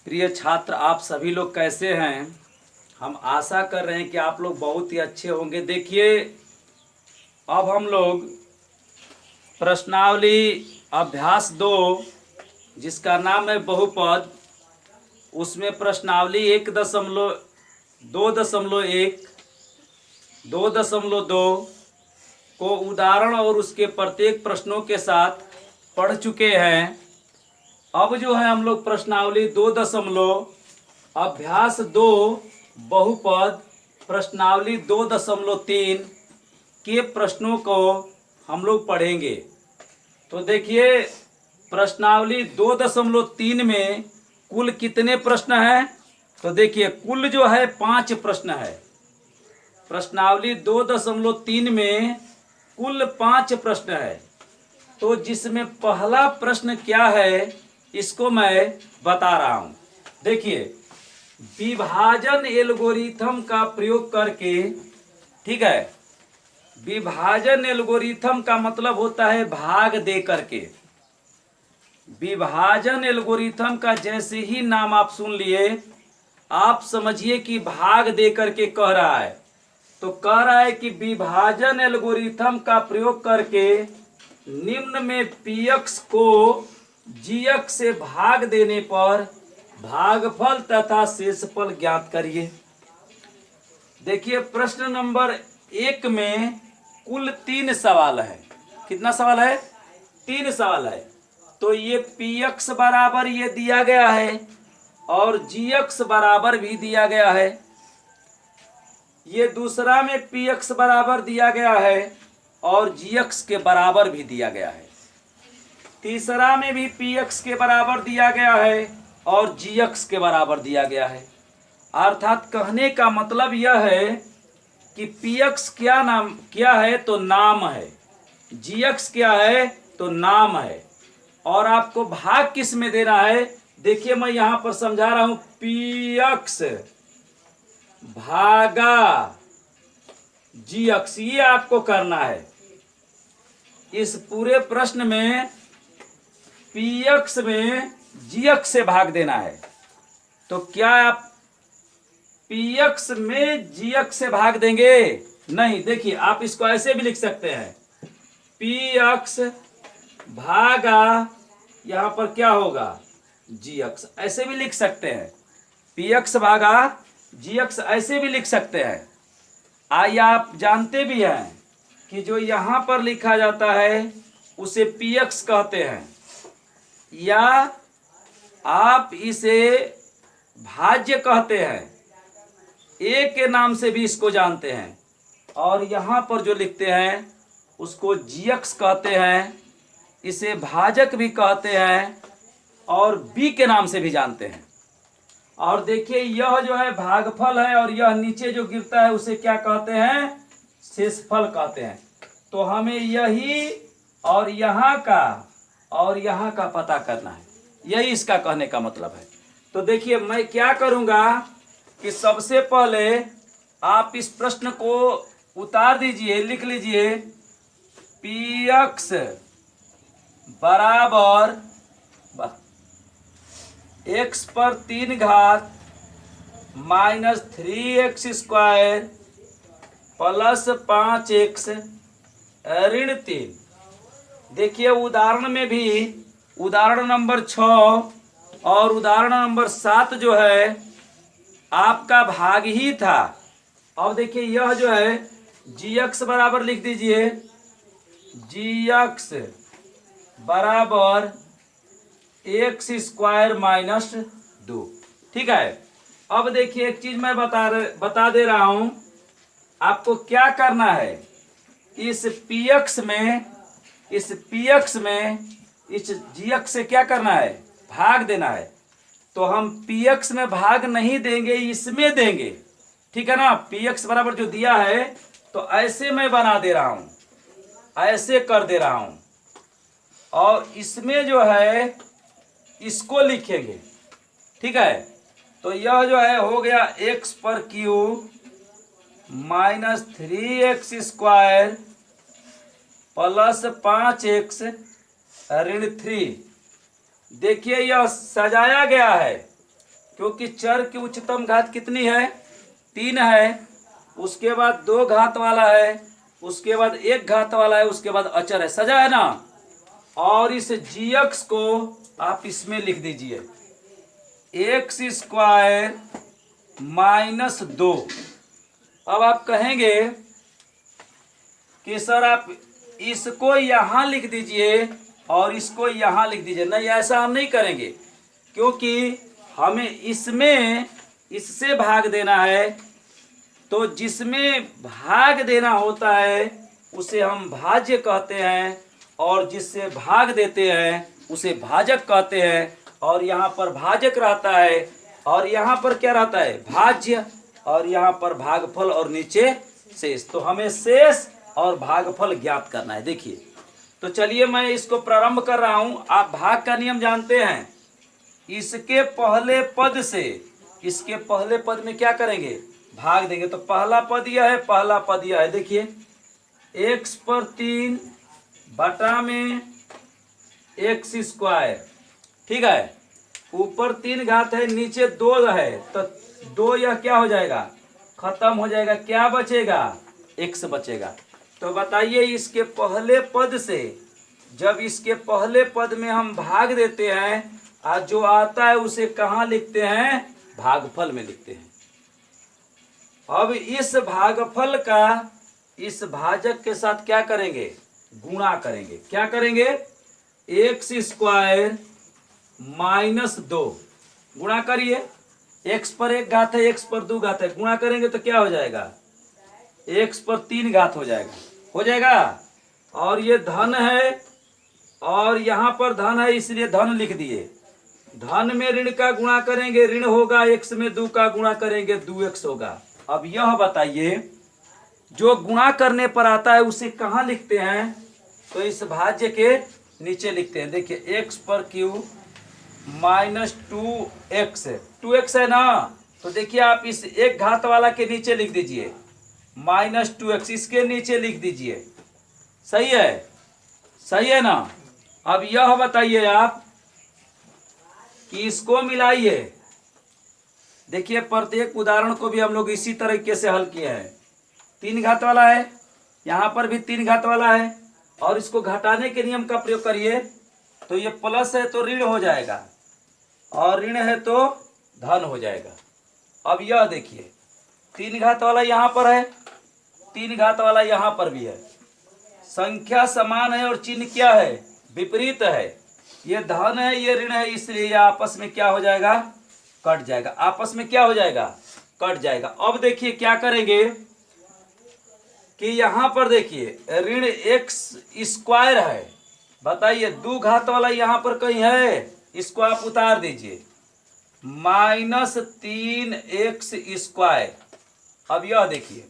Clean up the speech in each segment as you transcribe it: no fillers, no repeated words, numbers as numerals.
प्रिय छात्र, आप सभी लोग कैसे हैं। हम आशा कर रहे हैं कि आप लोग बहुत ही अच्छे होंगे। देखिए, अब हम लोग प्रश्नावली अभ्यास 2, जिसका नाम है बहुपद, उसमें प्रश्नावली 1.2.1, 2.2 को उदाहरण और उसके प्रत्येक प्रश्नों के साथ पढ़ चुके हैं। अब जो है हम लोग प्रश्नावली 2.अभ्यास 2 बहुपद प्रश्नावली 2.3 के प्रश्नों को हम लोग पढ़ेंगे। तो देखिए, प्रश्नावली 2.3 में कुल कितने प्रश्न हैं। तो देखिए, कुल जो है 5 प्रश्न है। प्रश्नावली 2.3 में कुल 5 प्रश्न है। तो जिसमें पहला प्रश्न क्या है, इसको मैं बता रहा हूं। देखिए, विभाजन एल्गोरिथम का प्रयोग करके, ठीक है, विभाजन एल्गोरिथम का मतलब होता है भाग दे करके। विभाजन एल्गोरिथम का जैसे ही नाम आप सुन लिए, आप समझिए कि भाग दे करके कह रहा है। तो कह रहा है कि विभाजन एल्गोरिथम का प्रयोग करके निम्न में पीएक्स को जीएक्स से भाग देने पर भागफल तथा शेषफल ज्ञात करिए। देखिए, प्रश्न नंबर 1 में कुल 3 सवाल है। कितना सवाल है? 3 सवाल है। तो ये पीएक्स बराबर ये दिया गया है और जीएक्स बराबर भी दिया गया है। ये दूसरा में पीएक्स बराबर दिया गया है और जीएक्स के बराबर भी दिया गया है। तीसरा में भी पीएक्स के बराबर दिया गया है और जीएक्स के बराबर दिया गया है। अर्थात कहने का मतलब यह है कि पीएक्स क्या है तो नाम है, जीएक्स क्या है तो नाम है, और आपको भाग किस में देना है। देखिए, मैं यहां पर समझा रहा हूं, पीएक्स भागा जीएक्स, ये आपको करना है। इस पूरे प्रश्न में पीएक्स में जीएक्स से भाग देना है। तो क्या आप पीएक्स में जीएक्स से भाग देंगे? नहीं। देखिए, आप इसको ऐसे भी लिख सकते हैं, पीएक्स भागा, यहां पर क्या होगा, जीएक्स। ऐसे भी लिख सकते हैं, पीएक्स भागा जीएक्स, ऐसे भी लिख सकते हैं। आइए, आप जानते भी हैं कि जो यहां पर लिखा जाता है उसे पीएक्स कहते हैं, या आप इसे भाज्य कहते हैं, ए के नाम से भी इसको जानते हैं। और यहां पर जो लिखते हैं उसको जीएक्स कहते हैं, इसे भाजक भी कहते हैं और बी के नाम से भी जानते हैं। और देखिए, यह जो है भागफल है और यह नीचे जो गिरता है उसे क्या कहते हैं, शेषफल कहते हैं। तो हमें यही और यहाँ का पता करना है, यही इसका कहने का मतलब है। तो देखिए, मैं क्या करूंगा कि सबसे पहले आप इस प्रश्न को उतार दीजिए, लिख लीजिए, पीएक्स बराबर एक्स पर 3 घात माइनस 3x² प्लस 5x ऋण 3। देखिए, उदाहरण में भी उदाहरण नंबर 6 और उदाहरण नंबर 7 जो है आपका भाग ही था। अब देखिए, यह जो है जीएक्स बराबर लिख दीजिए, जीएक्स बराबर x² माइनस 2। ठीक है। अब देखिए, एक चीज मैं बता दे रहा हूं, आपको क्या करना है। इस पीएक्स में इस जीएक्स से क्या करना है, भाग देना है। तो हम पीएक्स में भाग नहीं देंगे, इसमें देंगे। ठीक है ना। पीएक्स बराबर जो दिया है तो ऐसे मैं बना दे रहा हूं, ऐसे कर दे रहा हूं, और इसमें जो है इसको लिखेंगे। ठीक है। तो यह जो है हो गया x पर cube minus 3x² plus 5x ऋण 3। देखिए, यह सजाया गया है, क्योंकि चर की उच्चतम घात कितनी है? 3 है, उसके बाद 2 घात वाला है, उसके बाद 1 घात वाला है, उसके बाद अचर है। सजा है ना। और इस gx को आप इसमें लिख दीजिए x² माइनस 2। अब आप कहेंगे कि सर आप इसको यहां लिख दीजिए और इसको यहां लिख दीजिए। नहीं, ऐसा हम नहीं करेंगे, क्योंकि हमें इसमें इससे भाग देना है। तो जिसमें भाग देना होता है उसे हम भाज्य कहते हैं, और जिससे भाग देते हैं उसे भाजक कहते हैं। और यहाँ पर भाजक रहता है, और यहाँ पर क्या रहता है? भाज्य, और यहाँ पर भागफल और नीचे शेष। तो हमें शेष और भागफल ज्ञात करना है। देखिए, तो चलिए मैं इसको प्रारंभ कर रहा हूँ। आप भाग का नियम जानते हैं। इसके पहले पद से इसके पहले पद में क्या करेंगे? भाग देंगे। तो पहला पद यह है, पहला पद यह है। देखिए, x/3 बटा में x²। ठीक है, ऊपर 3 घात है, नीचे 2 है, तो 2 यह क्या हो जाएगा? खत्म हो जाएगा। क्या बचेगा? x बचेगा। तो बताइए, इसके पहले पद से जब इसके पहले पद में हम भाग देते हैं, आज जो आता है उसे कहाँ लिखते हैं? भागफल में लिखते हैं। अब इस भागफल का इस भाजक के साथ क्या करेंगे? गुणा करेंगे। क्या करेंगे? x² माइनस 2 गुणा करिए। x पर 1 घात है, x पर 2 घात है, गुणा करेंगे तो क्या हो जाएगा? x पर 3 घात हो जाएगा। हो जाएगा। और ये धन है और यहाँ पर धन है, इसलिए धन लिख दिए। धन में ऋण का गुणा करेंगे, ऋण होगा। x में 2 का गुणा करेंगे, 2x होगा। अब यह बताइए, जो गुणा करने पर आता है उसे कहाँ लिखते हैं? तो इस भाज्य के नीचे लिखते हैं। देखिए, x/3 माइनस 2x 2x है ना। तो देखिए, आप इस 1 घात वाला के नीचे लिख दीजिए माइनस 2x, इसके नीचे लिख दीजिए। सही है? सही है ना। अब यह बताइए आप कि इसको मिलाइए। देखिए, प्रत्येक उदाहरण को भी हम लोग इसी तरीके से हल किए हैं। 3 घात वाला है, यहाँ पर भी 3 घात वाला है, और इसको घटाने के नियम का प्रयोग करिए। तो ये प्लस है तो ऋण हो जाएगा, और ऋण है तो धन हो जाएगा। अब यह देखिए, 3 घात वाला यहाँ पर है, 3 घात वाला यहाँ पर भी है। संख्या समान है और चिन्ह क्या है? विपरीत है। ये धन है, ये ऋण है, इसलिए ये आपस में क्या हो जाएगा? कट जाएगा। आपस में क्या हो जाएगा? कट जाएगा। अब देखिए क्या करेंगे कि यहाँ पर देखिए, ऋण x² है। बताइए, 2 घात वाला यहाँ पर कहीं है? इसको आप उतार दीजिए, माइनस 3x²। अब यह देखिए,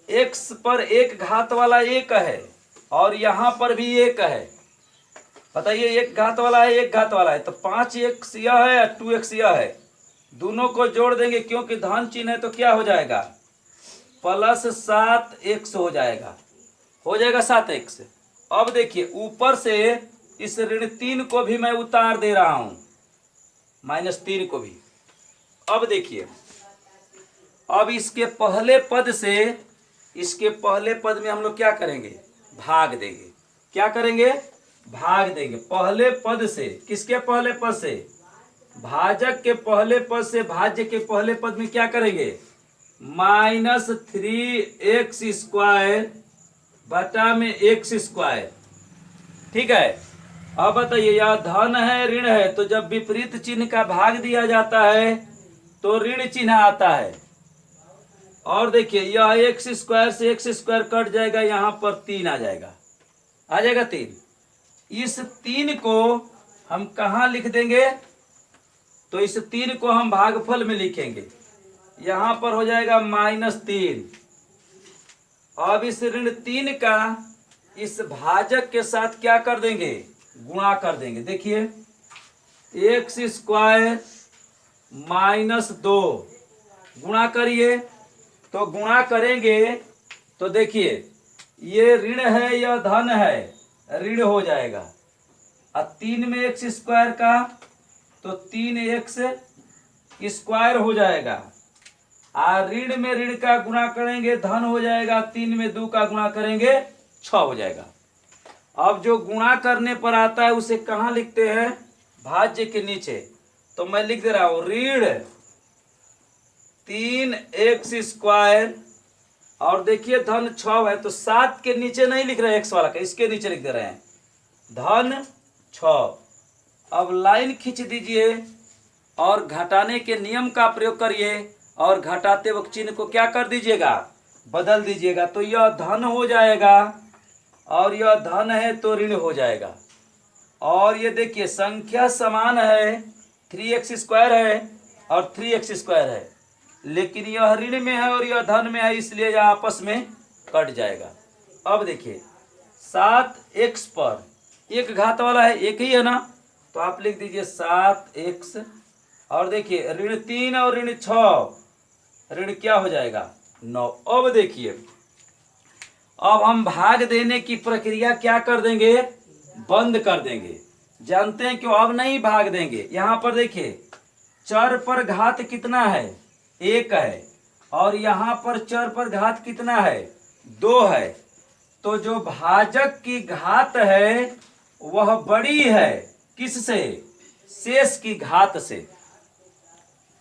x पर 1 घात वाला 1 है, और यहाँ पर भी 1 है। बताइए, 1 घात वाला है, 1 घात वाला है, तो 5x यह है, 2x यह है। दोनों को जोड़ देंगे, क्योंकि धन चिन्ह है तो क्या हो जाएगा? प्लस 7x हो जाएगा। हो जाएगा 7x। अब देखिए, ऊपर से इस ऋण 3 को भी मैं उतार दे रहा हूं, माइनस 3 को भी। अब देखिए, अब इसके पहले पद से इसके पहले पद में हम लोग क्या करेंगे? भाग देंगे। क्या करेंगे? भाग देंगे। पहले पद से, किसके पहले पद से? भाजक के पहले पद से भाज्य के पहले पद में क्या करेंगे? माइनस 3x² बटा में x²। ठीक है। अब बताइए, यह धन है, ऋण है, तो जब विपरीत चिन्ह का भाग दिया जाता है तो ऋण चिन्ह आता है। और देखिए, यह x² से x² कट जाएगा, यहाँ पर 3 आ जाएगा। आ जाएगा 3। इस 3 को हम कहाँ लिख देंगे? तो इस 3 को हम भागफल में लिखेंगे। यहाँ पर हो जाएगा -3। अब इस ऋण 3 का इस भाजक के साथ क्या कर देंगे? गुणा कर देंगे। देखिए, x² -2 गुणा करिए। तो गुणा करेंगे तो देखिए, ये ऋण है, यह धन है, ऋण हो जाएगा। अब 3 में x² का तो 3x स्क्वायर हो जाएगा। ऋण में ऋण का गुणा करेंगे धन हो जाएगा, 3 में 2 का गुणा करेंगे 6 हो जाएगा। अब जो गुणा करने पर आता है उसे कहाँ लिखते हैं? भाज्य के नीचे। तो मैं लिख दे रहा हूं ऋण 3x स्क्वायर, और देखिए धन 6 है तो 7 के नीचे नहीं लिख रहे x वाला का, इसके नीचे लिख दे रहे हैं धन 6। अब लाइन खींच दीजिए और घटाने के नियम का प्रयोग करिए, और घटाते वक्त चिन्ह को क्या कर दीजिएगा? बदल दीजिएगा। तो यह धन हो जाएगा और यह धन है तो ऋण हो जाएगा। और ये देखिए संख्या समान है, 3x स्क्वायर है और 3x स्क्वायर है, लेकिन यह ऋण में है और यह धन में है, इसलिए यह आपस में कट जाएगा। अब देखिए 7x पर एक घात वाला है, एक ही है ना, तो आप लिख दीजिए 7x। और देखिए ऋण 3 और ऋण 6, ऋण क्या हो जाएगा? 9। अब देखिए अब हम भाग देने की प्रक्रिया क्या कर देंगे? बंद कर देंगे। जानते हैं क्यों अब नहीं भाग देंगे? यहां पर देखिए चर पर घात कितना है? 1 है, और यहां पर चर पर घात कितना है? 2 है। तो जो भाजक की घात है वह बड़ी है किससे? शेष की घात से।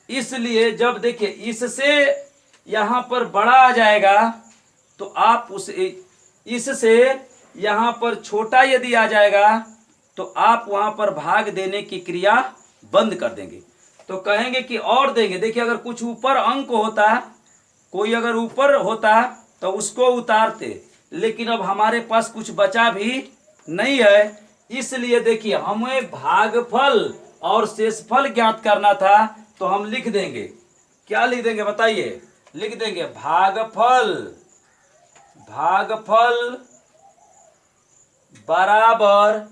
इसलिए जब देखिए इससे यहां पर बड़ा आ जाएगा तो आप उस इससे यहां पर छोटा यदि आ जाएगा तो आप वहां पर भाग देने की क्रिया बंद कर देंगे। तो कहेंगे कि और देंगे। देखिए अगर कुछ ऊपर अंक होता, कोई अगर ऊपर होता तो उसको उतारते, लेकिन अब हमारे पास कुछ बचा भी नहीं है, इसलिए देखिए हमें भागफल और शेषफल ज्ञात करना था। तो हम लिख देंगे, क्या लिख देंगे बताइए? लिख देंगे भागफल बराबर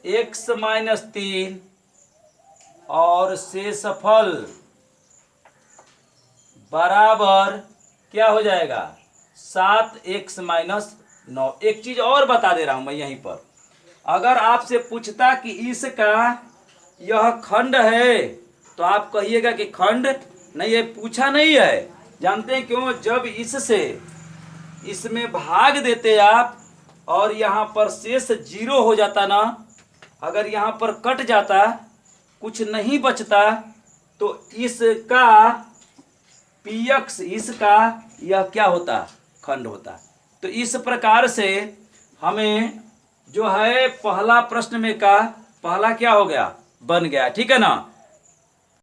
x माइनस 3 और शेषफल बराबर क्या हो जाएगा? 7x minus 9। एक चीज और बता दे रहा हूं मैं यहीं पर, अगर आपसे पूछता कि इसका यह खंड है तो आप कहिएगा कि खंड नहीं है, पूछा नहीं है। जानते हैं क्यों? जब इससे इसमें भाग देते आप और यहाँ पर शेष 0 हो जाता ना, अगर यहाँ पर कट जाता कुछ नहीं बचता तो इसका px इसका यह क्या होता? खंड होता। तो इस प्रकार से हमें जो है पहला प्रश्न में का पहला क्या हो गया? बन गया। ठीक है ना।